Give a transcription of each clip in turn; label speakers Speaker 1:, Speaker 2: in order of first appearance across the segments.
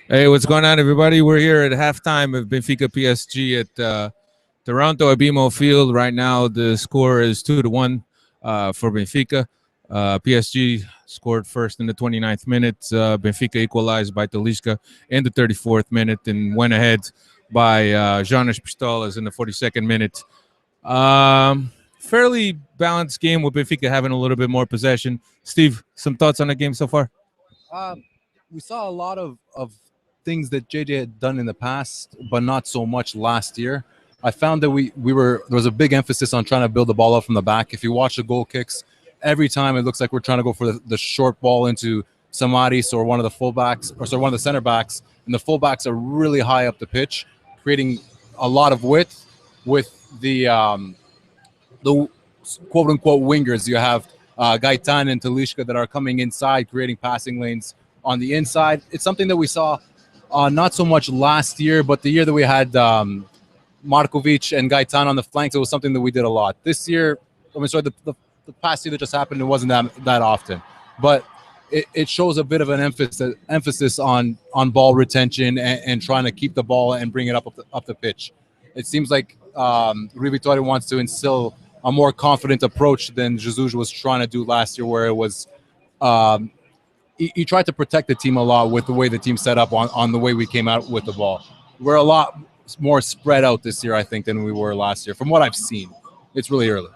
Speaker 1: Hey, what's going on, everybody? We're here at halftime of Benfica PSG at Toronto Abimo Field. Right now, the score is 2-1 for Benfica. PSG scored first in the 29th minute. Benfica equalized by Talisca in the 34th minute and went ahead by Jonas Pistolas in the 42nd minute. Fairly balanced game with Benfica having a little bit more possession. Steve, some thoughts on the game so far?
Speaker 2: Uh, we saw a lot of things that JJ had done in the past, but not so much last year. I found that there was a big emphasis on trying to build the ball up from the back. If you watch the goal kicks, every time it looks like we're trying to go for the short ball into Samaris or one of the fullbacks, or sorry, one of the center backs, and the fullbacks are really high up the pitch, creating a lot of width with the quote unquote wingers. You have Gaitan and Talishka that are coming inside, creating passing lanes on the inside. It's something that we saw not so much last year, but the year that we had Markovic and Gaitan on the flanks, it was something that we did a lot. This year, the past year that just happened, it wasn't that often. But it shows a bit of an emphasis on ball retention and trying to keep the ball and bring it up the pitch. It seems like Rui Vitória wants to instill a more confident approach than Jesus was trying to do last year, where it was he tried to protect the team a lot with the way the team set up on the way we came out with the ball. We're a lot more spread out this year, I think, than we were last year. From what I've seen, it's really early.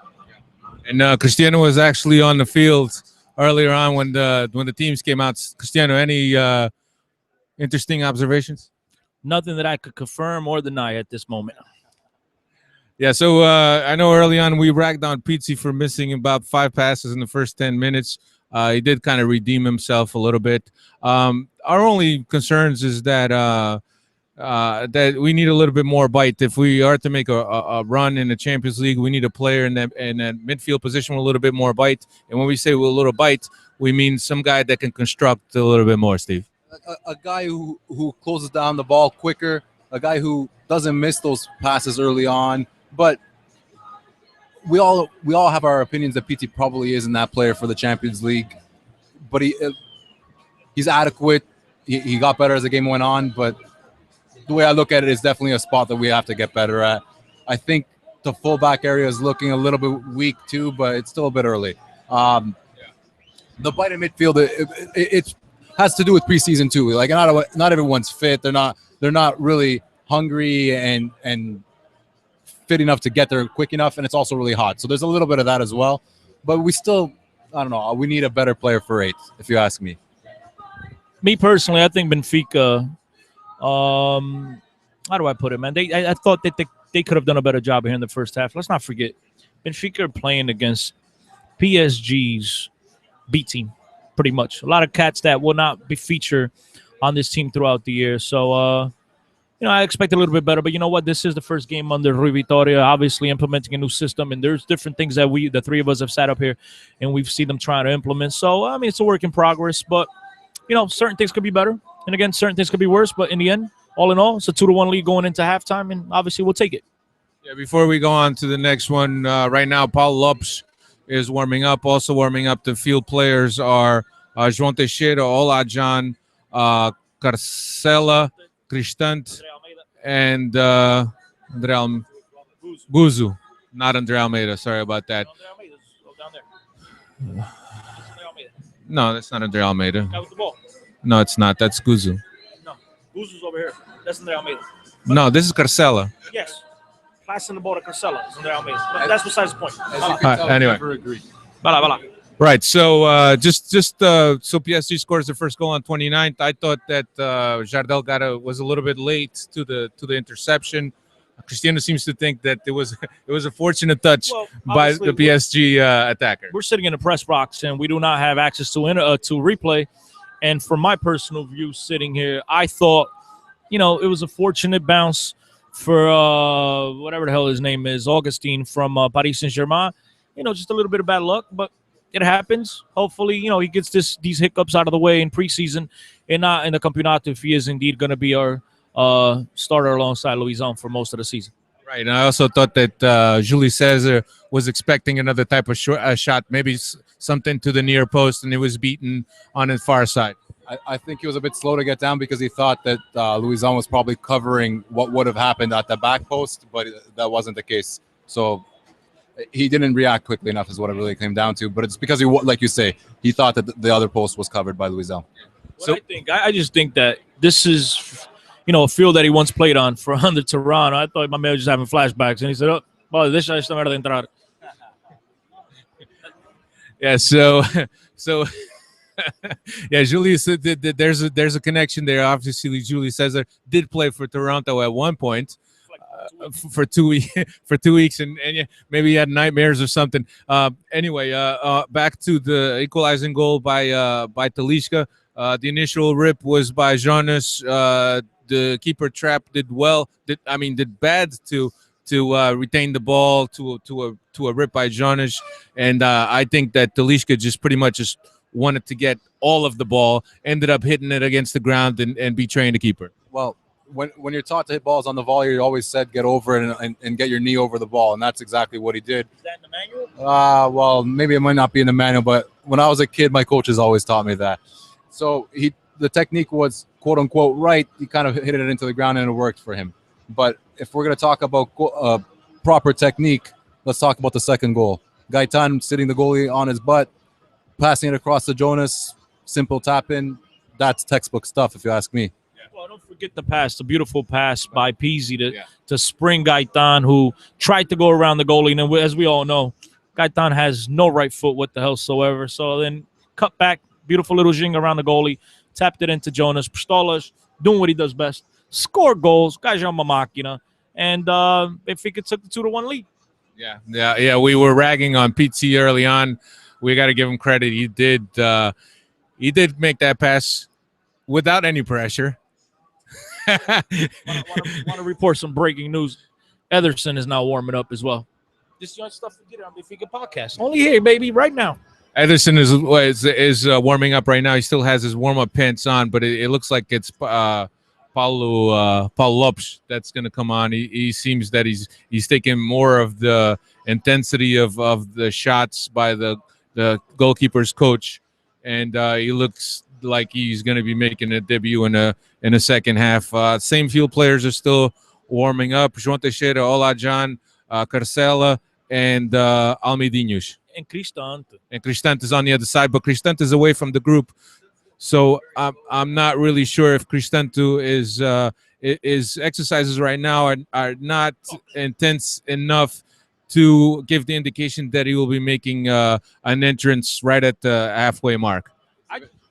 Speaker 1: And Cristiano was actually on the field earlier on when the teams came out. Cristiano, any interesting observations?
Speaker 3: Nothing that I could confirm or deny at this moment.
Speaker 1: Yeah, so I know early on we ragged on Pizzi for missing about 5 passes in the first 10 minutes. He did kind of redeem himself a little bit. Our only concerns is that that we need a little bit more bite. If we are to make a run in the Champions League, we need a player in that midfield position with a little bit more bite. And when we say with a little bite, we mean some guy that can construct a little bit more, Steve.
Speaker 2: A guy who closes down the ball quicker, a guy who doesn't miss those passes early on. But we all have our opinions that PT probably isn't that player for the Champions League. But he's adequate. He got better as the game went on. But the way I look at it is definitely a spot that we have to get better at. I think the fullback area is looking a little bit weak too, but it's still a bit early. The bite in midfield, it has to do with preseason too. Like not everyone's fit. They're not really hungry and fit enough to get there quick enough, and it's also really hot. So there's a little bit of that as well. But we still, I don't know, we need a better player for 8, if you ask me.
Speaker 3: Me personally, I think Benfica, how do I put it, man? I thought that they could have done a better job here in the first half. Let's not forget, Benfica are playing against PSG's B team, pretty much. A lot of cats that will not be featured on this team throughout the year. So, I expect a little bit better, but you know what? This is the first game under Rui Vitória, obviously implementing a new system, and there's different things that the three of us have sat up here, and we've seen them trying to implement. So, I mean, it's a work in progress, but, certain things could be better, and again, certain things could be worse, but in the end, all in all, it's a 2-1 lead going into halftime, and obviously we'll take it.
Speaker 1: Yeah, before we go on to the next one, right now, Paul Lopes is warming up. Also warming up, the field players are João Teixeira, Olajan, Carcela, Cristante, and Andre Guzu. Not Andre Almeida. Sorry about that. No, that's not Andre Almeida.
Speaker 3: Guy with the ball.
Speaker 1: No, it's not. That's Guzu.
Speaker 3: No, Guzu's over here. That's Andre Almeida.
Speaker 1: No, this is Carcela.
Speaker 3: Yes. Passing the ball to Carcela. That's Andre Almeida. But that's besides the point.
Speaker 1: Anyway.
Speaker 3: Bala.
Speaker 1: Right, so just so PSG scores the first goal on 29th. I thought that Jardel was a little bit late to the interception. Cristiano seems to think that it was a fortunate touch by the PSG attacker.
Speaker 3: We're sitting in the press box and we do not have access to replay. And from my personal view, sitting here, I thought, it was a fortunate bounce for whatever the hell his name is, Augustine from Paris Saint-Germain. Just a little bit of bad luck, but it happens. Hopefully, he gets these hiccups out of the way in preseason and not in the Campeonato if he is indeed going to be our starter alongside Luizão for most of the season.
Speaker 1: Right, and I also thought that Julie Cesar was expecting another type of shot, maybe something to the near post, and it was beaten on his far side.
Speaker 2: I think he was a bit slow to get down because he thought that Luizan was probably covering what would have happened at the back post, but that wasn't the case. So he didn't react quickly enough is what it really came down to. But it's because like you say, he thought that the other post was covered by Luizan.
Speaker 3: So I just think that this is, a field that he once played on for under Toronto. I thought my man was just having flashbacks, and he said, "Oh, well, this is de entrar."
Speaker 1: Yeah. So yeah, Julius, there's a connection there. Obviously, Julius Caesar did play for Toronto at one point. For 2 weeks, and yeah, maybe he had nightmares or something. Anyway, back to the equalizing goal by Talisca. The initial rip was by Jonas. The keeper trap did well. Did bad to retain the ball to a rip by Jonas, and I think that Talisca just pretty much just wanted to get all of the ball. Ended up hitting it against the ground and betraying the keeper.
Speaker 2: Well, when you're taught to hit balls on the volley, you always said get over it and get your knee over the ball, and that's exactly what he did.
Speaker 3: Is that in the manual?
Speaker 2: Well, maybe it might not be in the manual, but when I was a kid, my coaches always taught me that. So the technique was quote unquote right. He kind of hit it into the ground and it worked for him. But if we're going to talk about proper technique, let's talk about the second goal. Gaitan sitting the goalie on his butt, passing it across to Jonas, simple tap in. That's textbook stuff, if you ask me.
Speaker 3: Well, don't forget the pass, the beautiful pass by Pizzi to spring Gaitan, who tried to go around the goalie. And as we all know, Gaitan has no right foot whatsoever. So then cut back, beautiful little jing around the goalie, tapped it into Jonas. Pistolas doing what he does best. Score goals, guys are máquina. And Benfica took the 2-1 lead.
Speaker 1: Yeah. We were ragging on Pizzi early on. We got to give him credit. He did make that pass without any pressure.
Speaker 3: Want to report some breaking news. Ederson is now warming up as well. This is stuff we get on Benfica podcast. Only here, baby, right now.
Speaker 1: Ederson is warming up right now. He still has his warm-up pants on, but it looks like it's Paulo Lopes that's going to come on. He seems that he's taking more of the intensity of the shots by the goalkeeper's coach, and he looks like he's going to be making a debut in a second half. Same field players are still warming up. João Teixeira, Olajan, Carcela, and Almedinhos.
Speaker 3: And Cristante.
Speaker 1: And Cristante is on the other side, but Cristante is away from the group. So I'm not really sure if Cristante is exercises right now are not intense enough to give the indication that he will be making an entrance right at the halfway mark.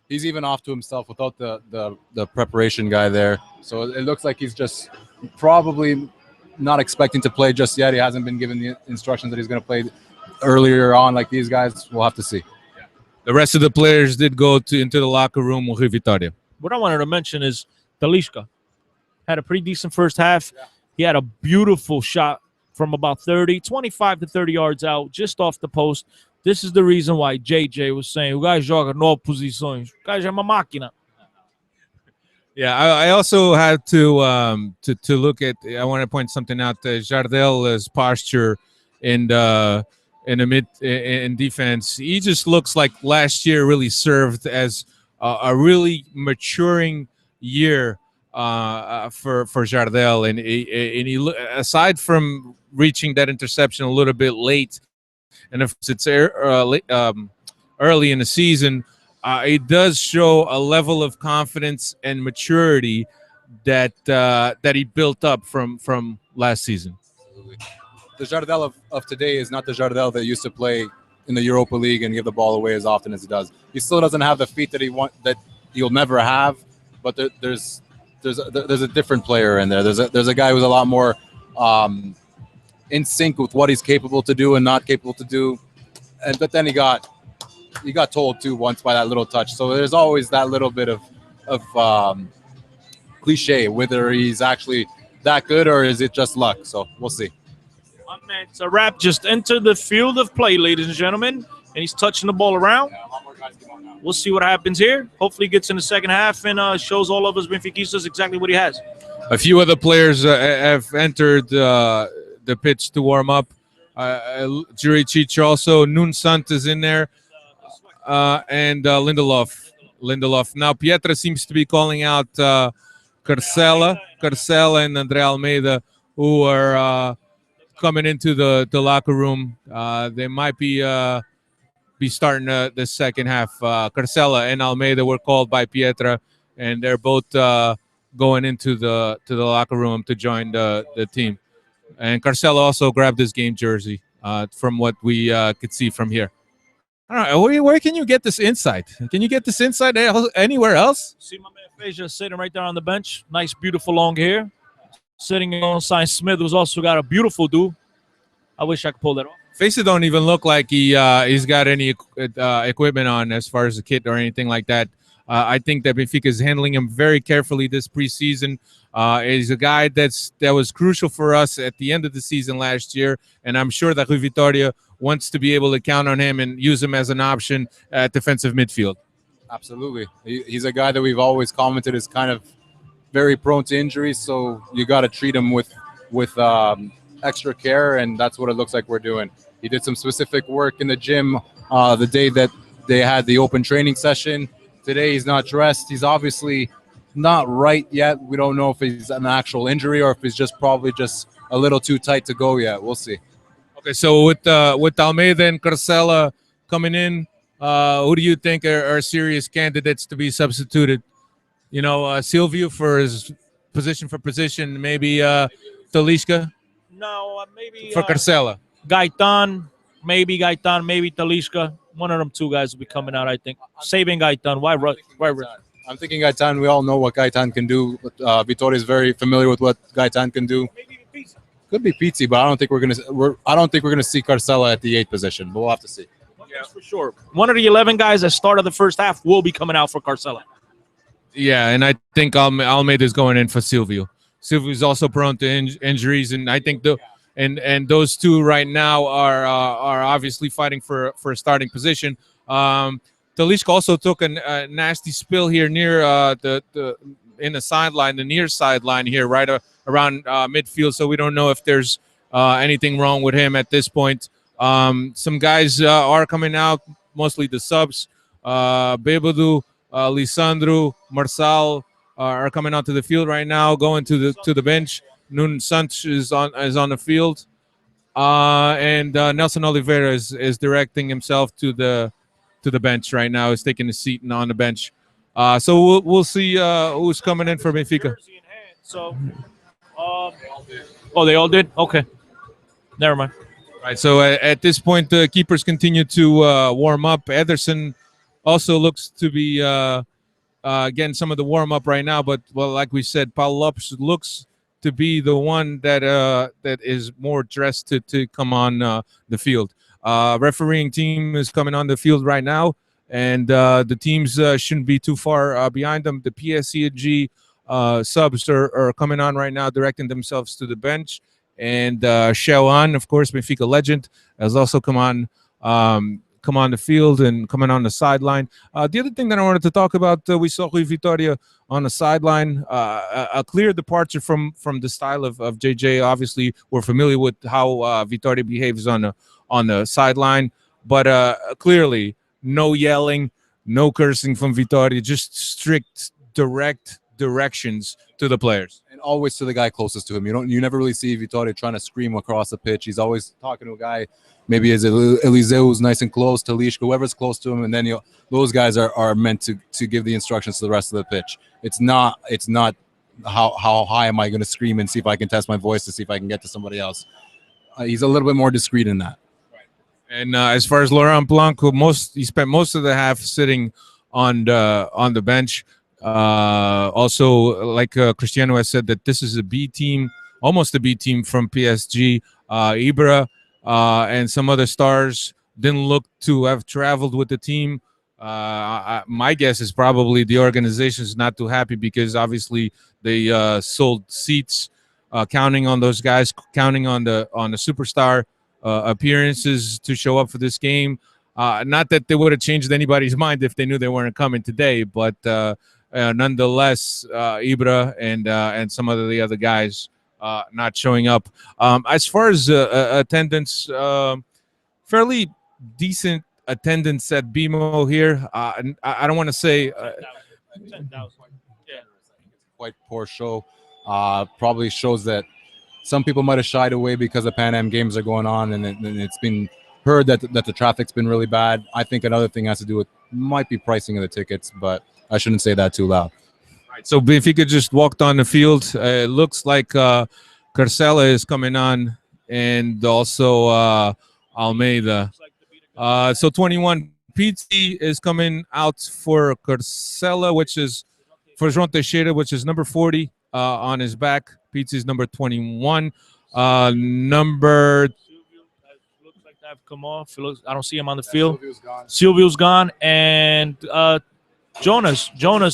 Speaker 2: He's even off to himself without the preparation guy there. So it looks like he's just probably not expecting to play just yet. He hasn't been given the instructions that he's going to play earlier on like these guys. We'll have to see.
Speaker 1: The rest of the players did go into the locker room with Vitória.
Speaker 3: What I wanted to mention is Talisca had a pretty decent first half. Yeah. He had a beautiful shot from about 25 to 30 yards out, just off the post. This is the reason why JJ was saying, o gajo joga 9 posições. O gajo é uma máquina.
Speaker 1: Yeah, I also had to look at. I want to point something out. Jardel's posture in defense. He just looks like last year really served as a really maturing year for Jardel, and he aside from reaching that interception a little bit late, and if it's early in the season. It does show a level of confidence and maturity that he built up from last season.
Speaker 2: The Jardel of today is not the Jardel that used to play in the Europa League and give the ball away as often as he does. He still doesn't have the feet that he'll never have, but there's a different player in there. There's a guy who's a lot more in sync with what he's capable to do and not capable to do, but then he got told too once by that little touch. So there's always that little bit of cliche, whether he's actually that good or is it just luck. So we'll see.
Speaker 3: My man, it's a wrap. Just entered the field of play, ladies and gentlemen, and he's touching the ball around. We'll see what happens here. Hopefully he gets in the second half and shows all of us Benfiquistas exactly what he has.
Speaker 1: A few other players have entered the pitch to warm up. Juricic also. Nunes Sant is in there. And Lindelof Lindelof. Now Pietra seems to be calling out Carcela and Andre Almeida, who are coming into the locker room. They might be starting the second half. Carcela and Almeida were called by Pietra, and they're both going into the locker room to join the team. And Carcela also grabbed his game jersey from what we could see from here. I don't know. Where can you get this insight? Can you get this insight anywhere else?
Speaker 3: See my man Frazier sitting right there on the bench. Nice, beautiful long hair. Sitting alongside Smith, who's also got a beautiful do. I wish I could pull that off.
Speaker 1: Faces don't even look like he's got any equipment on as far as a kit or anything like that. I think that Benfica is handling him very carefully this preseason. He's a guy that was crucial for us at the end of the season last year, and I'm sure that Rui Vitória wants to be able to count on him and use him as an option at defensive midfield.
Speaker 2: Absolutely. He's a guy that we've always commented is kind of very prone to injuries, so you got to treat him with extra care, and that's what it looks like we're doing. He did some specific work in the gym the day that they had the open training session. Today he's not dressed. He's obviously not right yet. We don't know if he's an actual injury or if he's just probably just a little too tight to go yet. We'll see.
Speaker 1: Okay, so with Almeida and Carcela coming in, who do you think are serious candidates to be substituted? You know, Silvio for his position, maybe Talisca
Speaker 3: No, maybe
Speaker 1: for Carcela.
Speaker 3: Gaetan, maybe Talisca. One of them two guys will be coming out, I think. Saving Gaetan. Why rush?
Speaker 2: I'm thinking Gaetan. We all know what Gaetan can do. Vitória is very familiar with what Gaetan can do.
Speaker 3: Maybe Pizza.
Speaker 2: Could be Pizzi, but I don't think we're gonna see Carcela at the 8th position. But we'll have to see.
Speaker 3: Yes, for sure. One of the 11 guys that started the first half will be coming out for Carcela.
Speaker 1: Yeah, and I think Almeida is going in for Silvio. Silvio is also prone to injuries, and I think and those two right now are obviously fighting for a starting position. Talisca also took a nasty spill here near the near sideline here, right around midfield. So we don't know if there's anything wrong with him at this point. Some guys are coming out, mostly the subs. Bebadu, Lisandro, Marçal are coming onto the field right now, going to the bench. Nuno Santos is on the field, and Nelson Oliveira is directing himself to the bench right now. He's taking a seat on the bench. So we'll see who's coming in for Benfica.
Speaker 3: So, they all did. Okay, never mind.
Speaker 1: Right. So at this point, the keepers continue to warm up. Ederson also looks to be getting some of the warm up right now. But like we said, Paulo Lopes looks to be the one that is more dressed to come on the field. Refereeing team is coming on the field right now, and the teams shouldn't be too far behind them. The PSG subs are coming on right now, directing themselves to the bench. And Xiaoan, of course, Benfica legend, has also come on the field and coming on the sideline. The other thing that I wanted to talk about, we saw Rui Vitória on the sideline. A clear departure from the style of JJ. Obviously, we're familiar with how Vitória behaves on the sideline, but clearly no yelling, no cursing from Vitória, just strict, direct directions to the players.
Speaker 2: And always to the guy closest to him. You never really see Vitória trying to scream across the pitch. He's always talking to a guy. Maybe is Eliseu who's nice and close, Talisca, whoever's close to him, and then those guys are meant to give the instructions to the rest of the pitch. It's not how high am I going to scream and see if I can test my voice to see if I can get to somebody else. He's a little bit more discreet in that.
Speaker 1: And as far as Laurent Blanc, he spent most of the half sitting on the bench. Also, like Cristiano has said, that this is a B team, almost a B team from PSG. Ibra and some other stars didn't look to have traveled with the team. My guess is probably the organization is not too happy because obviously they sold seats, counting on those guys, counting on the superstar appearances to show up for this game. Not that they would have changed anybody's mind if they knew they weren't coming today, but nonetheless, Ibra and some of the other guys not showing up. As far as attendance, fairly decent attendance at BMO here. I don't want to say.
Speaker 3: 10,000. Yeah.
Speaker 2: Quite poor show. Probably shows that some people might have shied away because the Pan Am games are going on, and it's been heard that the traffic's been really bad. I think another thing has to do with might be pricing of the tickets, but I shouldn't say that too loud.
Speaker 1: So Benfica just walked on the field. It looks like Carcela is coming on, and also Almeida. So 21 PT is coming out for Carcela, which is for João Teixeira, which is number 40 on his back. PT is number 21. Number
Speaker 3: Looks like to have come off. I don't see him on the field. Silvio's gone, and Jonas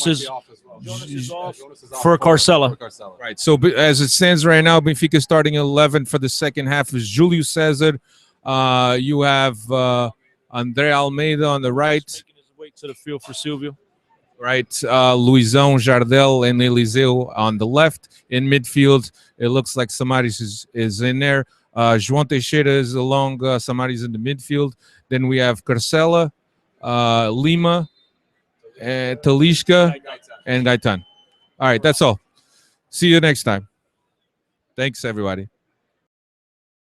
Speaker 3: is off for Carcela.
Speaker 1: right. So as it stands right now, Benfica starting 11 for the second half is Julio Cesar. You have André Almeida on the right.
Speaker 3: Making his way to the field for Silvio.
Speaker 1: Right, Luizão, Jardel, and Eliseu on the left. In midfield, it looks like Samaris is in there. João Teixeira is along Samaris in the midfield. Then we have Carcela, Lima, Talisca, and Gaitan. All right, that's all. See you next time. Thanks, everybody.